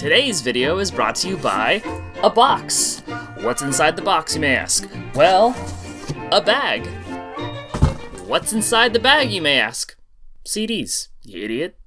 Today's video is brought to you by a box. What's inside the box, you may ask? Well, a bag. What's inside the bag, you may ask? CDs, you idiot.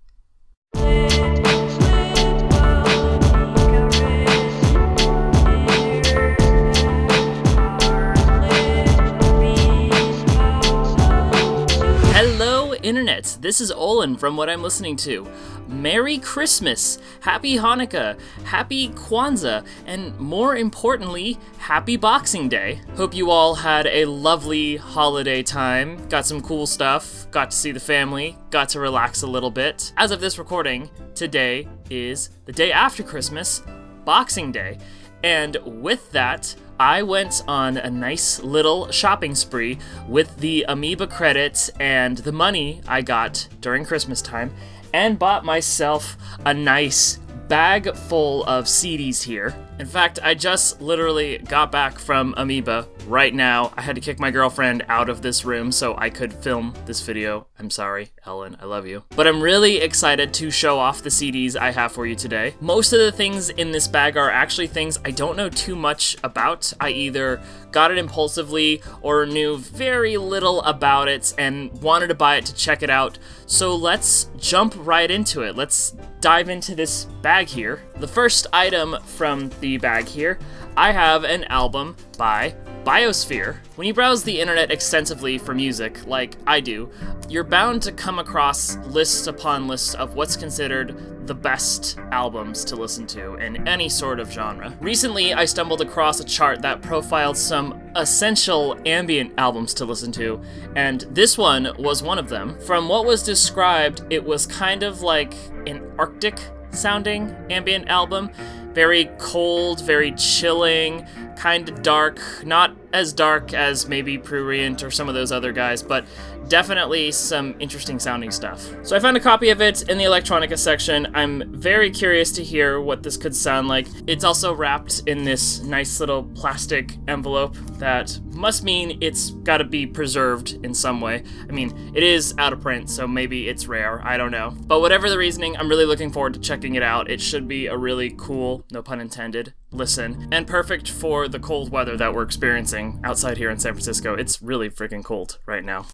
Hello, Internet. This is Olin from What I'm Listening To. Merry Christmas, Happy Hanukkah, Happy Kwanzaa, and more importantly, Happy Boxing Day. Hope you all had a lovely holiday time, got some cool stuff, got to see the family, got to relax a little bit. As of this recording, today is the day after Christmas, Boxing Day, and with that, I went on a nice little shopping spree with the Amoeba credits and the money I got during Christmas time, and bought myself a nice bag full of CDs here. In fact, I just literally got back from Amoeba right now. I had to kick my girlfriend out of this room so I could film this video. I'm sorry, Ellen, I love you. But I'm really excited to show off the CDs I have for you today. Most of the things in this bag are actually things I don't know too much about. I either got it impulsively or knew very little about it and wanted to buy it to check it out. So let's jump right into it. Let's dive into this bag here. The first item from the bag here, I have an album by Biosphere. When you browse the internet extensively for music, like I do, you're bound to come across lists upon lists of what's considered the best albums to listen to in any sort of genre. Recently, I stumbled across a chart that profiled some essential ambient albums to listen to, and this one was one of them. From what was described, it was kind of like an Arctic sounding ambient album. Very cold, very chilling, kind of dark, not as dark as maybe Prurient or some of those other guys, but definitely some interesting sounding stuff. So I found a copy of it in the electronica section. I'm very curious to hear what this could sound like. It's also wrapped in this nice little plastic envelope that must mean it's gotta be preserved in some way. I mean, it is out of print, so maybe it's rare, I don't know. But whatever the reasoning, I'm really looking forward to checking it out. It should be a really cool, no pun intended, listen, and perfect for the cold weather that we're experiencing outside here in San Francisco. It's really freaking cold right now.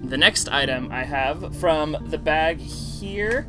The next item I have from the bag here,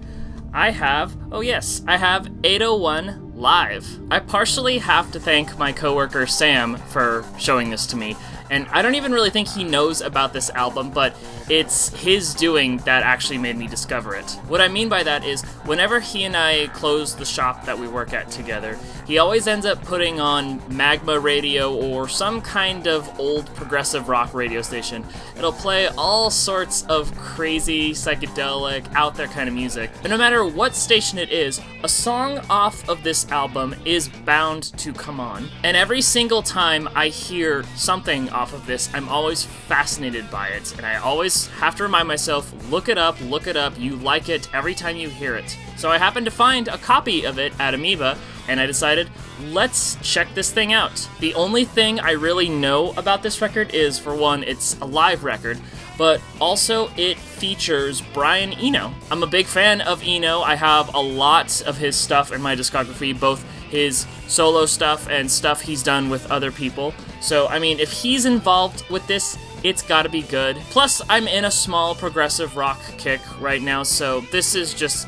I have 801 Live. I partially have to thank my coworker Sam for showing this to me, and I don't even really think he knows about this album, but it's his doing that actually made me discover it. What I mean by that is, whenever he and I close the shop that we work at together, he always ends up putting on Magma radio or some kind of old progressive rock radio station. It'll play all sorts of crazy, psychedelic, out there kind of music. And no matter what station it is, a song off of this album is bound to come on. And every single time I hear something off of this, I'm always fascinated by it, and I always have to remind myself, look it up, you like it every time you hear it. So I happened to find a copy of it at Amoeba, and I decided, let's check this thing out. The only thing I really know about this record is, for one, it's a live record, but also it features Brian Eno. I'm a big fan of Eno. I have a lot of his stuff in my discography, both his solo stuff and stuff he's done with other people. So, I mean, if he's involved with this, it's gotta be good. Plus, I'm in a small progressive rock kick right now, so this is just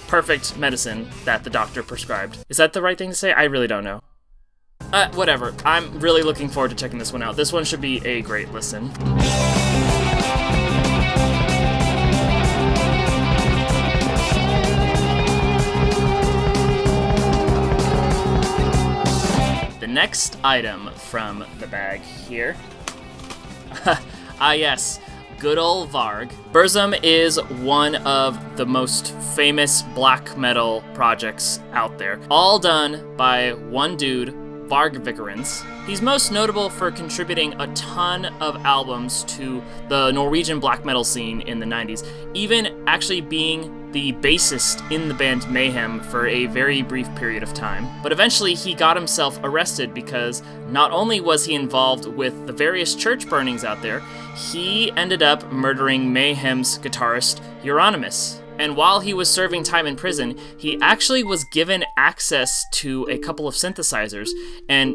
perfect medicine that the doctor prescribed. Is that the right thing to say? I really don't know. Whatever. I'm really looking forward to checking this one out. This one should be a great listen. The next item from the bag here. Yes. Good ol' Varg. Burzum is one of the most famous black metal projects out there. All done by one dude, Vargvikrant. He's most notable for contributing a ton of albums to the Norwegian black metal scene in the 90s, even actually being the bassist in the band Mayhem for a very brief period of time. But eventually he got himself arrested because not only was he involved with the various church burnings out there, he ended up murdering Mayhem's guitarist Euronymous. And while he was serving time in prison, he actually was given access to a couple of synthesizers and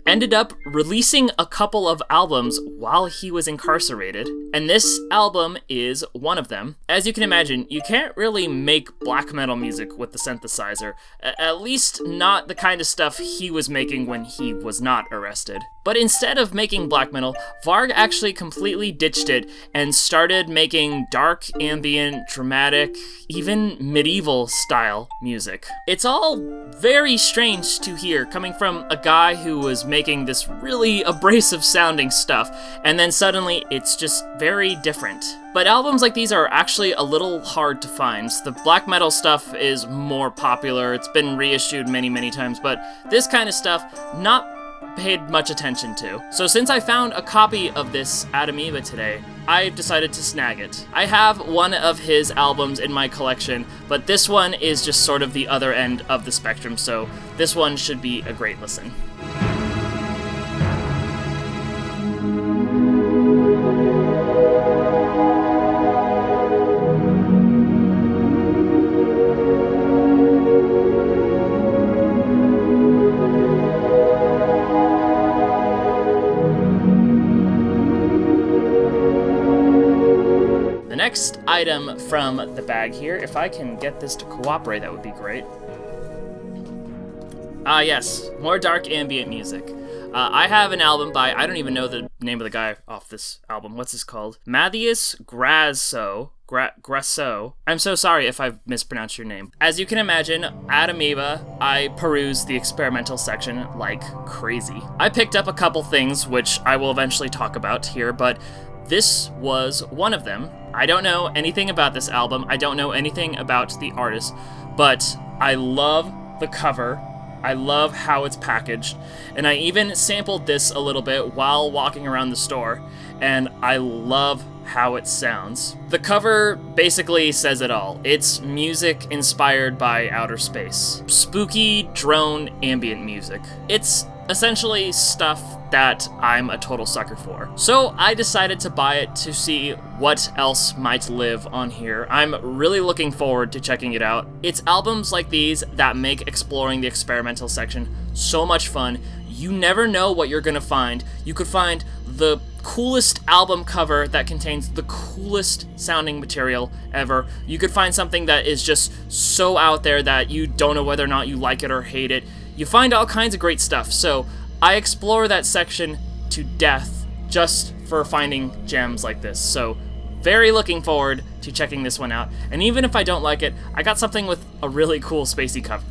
ended up releasing a couple of albums while he was incarcerated, and this album is one of them. As you can imagine, you can't really make black metal music with the synthesizer, at least not the kind of stuff he was making when he was not arrested. But instead of making black metal, Varg actually completely ditched it and started making dark, ambient, dramatic, even medieval style music. It's all very strange to hear coming from a guy who was making this really abrasive sounding stuff, and then suddenly it's just very different. But albums like these are actually a little hard to find. The black metal stuff is more popular, it's been reissued many times, but this kind of stuff, not paid much attention to. So since I found a copy of this at Amoeba today, I decided to snag it. I have one of his albums in my collection, but this one is just sort of the other end of the spectrum, so this one should be a great listen. Next item from the bag here, if I can get this to cooperate, that would be great. Yes, more dark ambient music. I have an album by, I don't even know the name of the guy off this album. What's this called? Matheus Grasso. Grasso. I'm so sorry if I've mispronounced your name. As you can imagine, at Amoeba, I peruse the experimental section like crazy. I picked up a couple things, which I will eventually talk about here, but this was one of them. I don't know anything about this album. I don't know anything about the artist, but I love the cover. I love how it's packaged, and I even sampled this a little bit while walking around the store, and I love how it sounds. The cover basically says it all. It's music inspired by outer space. Spooky drone ambient music. It's essentially stuff that I'm a total sucker for. So I decided to buy it to see what else might live on here. I'm really looking forward to checking it out. It's albums like these that make exploring the experimental section so much fun. You never know what you're gonna find. You could find the coolest album cover that contains the coolest sounding material ever. You could find something that is just so out there that you don't know whether or not you like it or hate it. You find all kinds of great stuff, so I explore that section to death just for finding gems like this. So very looking forward to checking this one out. And even if I don't like it, I got something with a really cool spacey cover.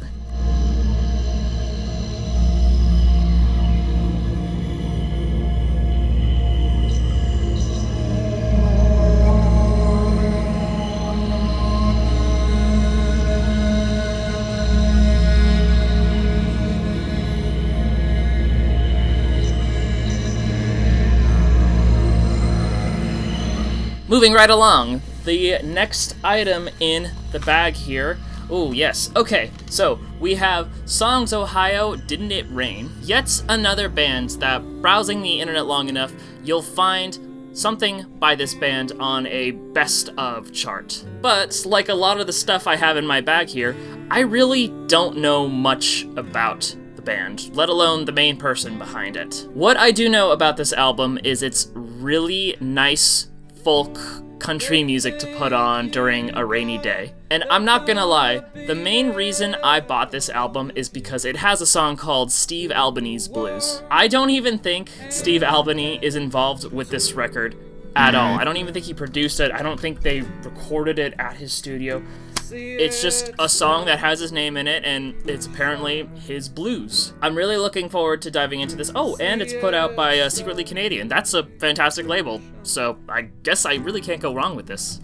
Moving right along, the next item in the bag here. Oh, yes. Okay, so we have Songs Ohio, Didn't It Rain? Yet another band that, browsing the internet long enough, you'll find something by this band on a best of chart. But, like a lot of the stuff I have in my bag here, I really don't know much about the band, let alone the main person behind it. What I do know about this album is it's really nice folk country music to put on during a rainy day. And I'm not gonna lie, the main reason I bought this album is because it has a song called Steve Albany's Blues. I don't even think Steve Albany is involved with this record at all. I don't even think he produced it. I don't think they recorded it at his studio. It's just a song that has his name in it, and it's apparently his blues. I'm really looking forward to diving into this. Oh, and it's put out by Secretly Canadian. That's a fantastic label, so I guess I really can't go wrong with this.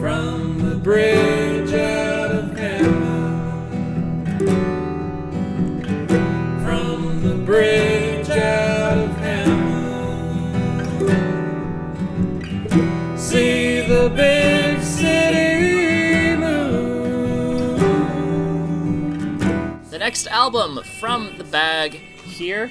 From the bridge out of heaven, from the bridge out of heaven, see the big city moving next album from the bag here.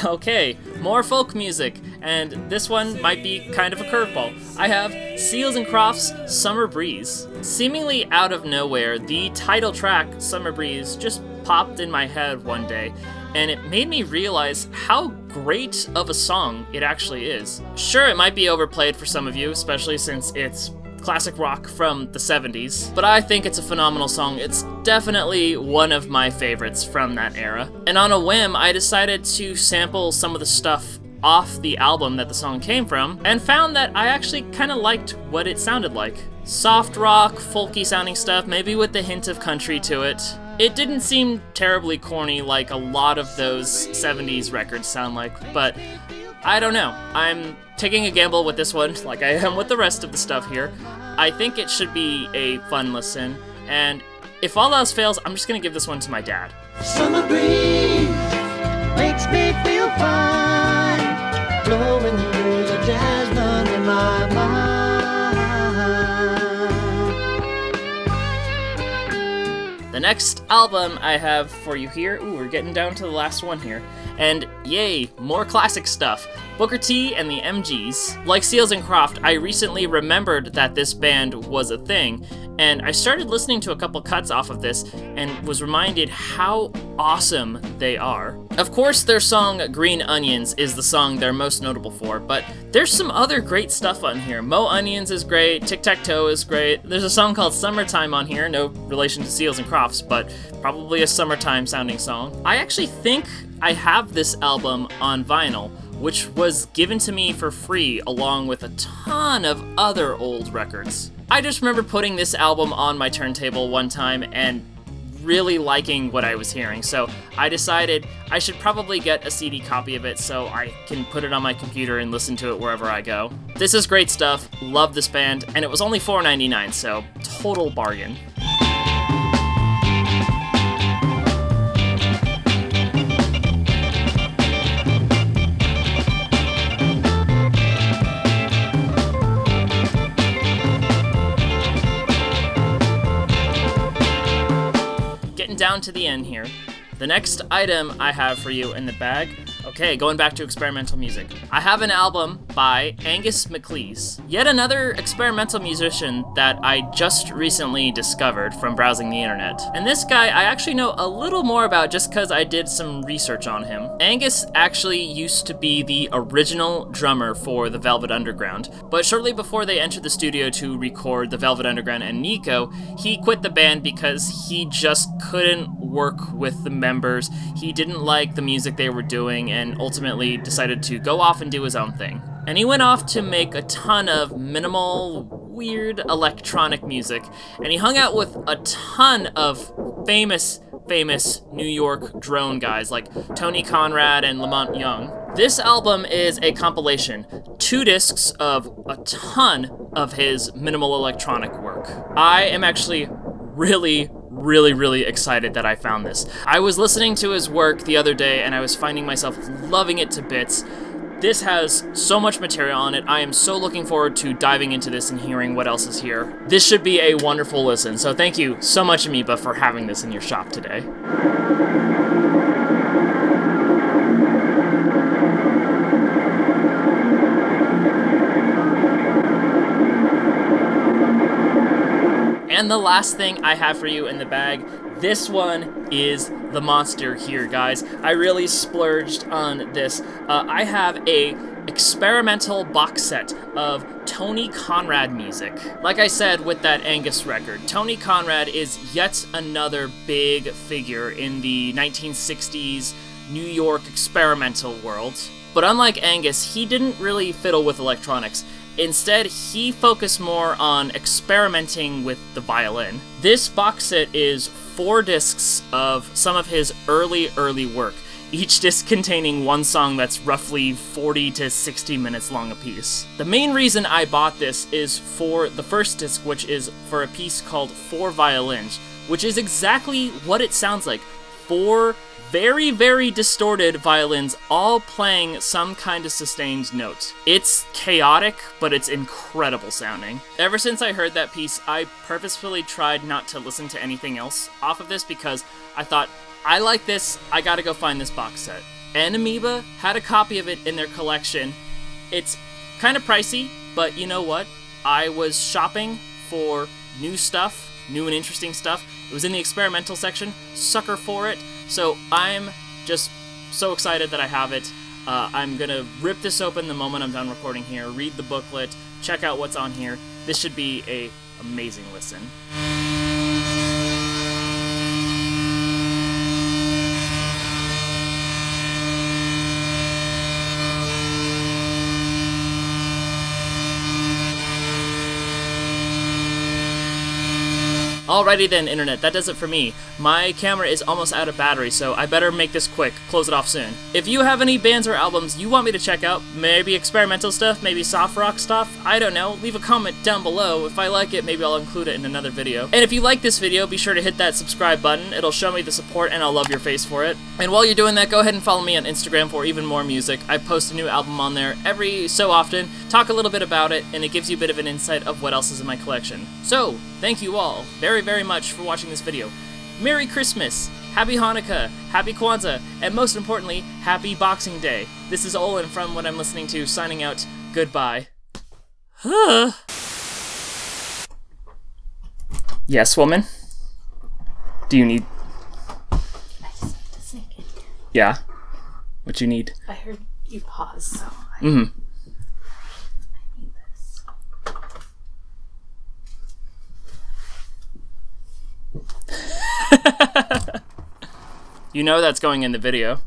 Okay, more folk music, and this one might be kind of a curveball. I have Seals and Crofts' Summer Breeze. Seemingly out of nowhere, the title track, Summer Breeze, just popped in my head one day, and it made me realize how great of a song it actually is. Sure, it might be overplayed for some of you, especially since it's classic rock from the 70s, but I think it's a phenomenal song. It's definitely one of my favorites from that era. And on a whim, I decided to sample some of the stuff off the album that the song came from, and found that I actually kind of liked what it sounded like. Soft rock, folky sounding stuff, maybe with a hint of country to it. It didn't seem terribly corny like a lot of those 70s records sound like, but I don't know. I'm taking a gamble with this one, like I am with the rest of the stuff here. I think it should be a fun listen, and if all else fails, I'm just gonna give this one to my dad. Summer breeze makes me feel fine, blowing through the jasmine in my mind. The next album I have for you here, we're getting down to the last one here, and yay, more classic stuff. Booker T and the MGs. Like Seals and Croft, I recently remembered that this band was a thing, and I started listening to a couple cuts off of this and was reminded how awesome they are. Of course, their song Green Onions is the song they're most notable for, but there's some other great stuff on here. Mo Onions is great, Tic Tac Toe is great, there's a song called Summertime on here, no relation to Seals and Crofts, but probably a summertime sounding song. I actually think I have this album on vinyl, which was given to me for free along with a ton of other old records. I just remember putting this album on my turntable one time and really liking what I was hearing, so I decided I should probably get a CD copy of it so I can put it on my computer and listen to it wherever I go. This is great stuff, love this band, and it was only $4.99, so total bargain. Down to the end here. The next item I have for you in the bag, okay, going back to experimental music. I have an album by Angus MacLeese, yet another experimental musician that I just recently discovered from browsing the internet. And this guy I actually know a little more about just because I did some research on him. Angus actually used to be the original drummer for the Velvet Underground, but shortly before they entered the studio to record the Velvet Underground and Nico, he quit the band because he just couldn't work with the members. He didn't like the music they were doing and ultimately decided to go off and do his own thing. And he went off to make a ton of minimal, weird electronic music, and he hung out with a ton of famous New York drone guys like Tony Conrad and Lamont Young. This album is a compilation, 2 discs of a ton of his minimal electronic work. I am actually really excited that I found this. I was listening to his work the other day and I was finding myself loving it to bits. This has so much material on it. I am so looking forward to diving into this and hearing what else is here. This should be a wonderful listen, so thank you so much, Amoeba, for having this in your shop today. And the last thing I have for you in the bag, this one is the monster here, guys. I really splurged on this. I have a experimental box set of Tony Conrad music. Like I said with that Angus record, Tony Conrad is yet another big figure in the 1960s New York experimental world. But unlike Angus, he didn't really fiddle with electronics. Instead, he focused more on experimenting with the violin. This box set is 4 discs of some of his early work, each disc containing one song that's roughly 40 to 60 minutes long a piece. The main reason I bought this is for the first disc, which is for a piece called 4 Violins, which is exactly what it sounds like. 4 very distorted violins all playing some kind of sustained note. It's chaotic, but it's incredible sounding. Ever since I heard that piece, I purposefully tried not to listen to anything else off of this because I thought, I like this. I gotta go find this box set. And Amoeba had a copy of it in their collection. It's kind of pricey, but you know what? I was shopping for new stuff, new and interesting stuff. It was in the experimental section, sucker for it. So I'm just so excited that I have it. I'm gonna rip this open the moment I'm done recording here, read the booklet, check out what's on here. This should be a amazing listen. Alrighty then, Internet, that does it for me. My camera is almost out of battery, so I better make this quick, close it off soon. If you have any bands or albums you want me to check out, maybe experimental stuff, maybe soft rock stuff, I don't know, leave a comment down below. If I like it, maybe I'll include it in another video. And if you like this video, be sure to hit that subscribe button. It'll show me the support and I'll love your face for it. And while you're doing that, go ahead and follow me on Instagram for even more music. I post a new album on there every so often, talk a little bit about it, and it gives you a bit of an insight of what else is in my collection. So, thank you all very much for watching this video. Merry Christmas, Happy Hanukkah, Happy Kwanzaa, and most importantly, Happy Boxing Day. This is Olin from What I'm Listening To, signing out. Goodbye. Yes, woman? Do you need... I just have to sink in. Yeah? What you need? I heard you pause, so I Mm-hmm. need this. You know that's going in the video.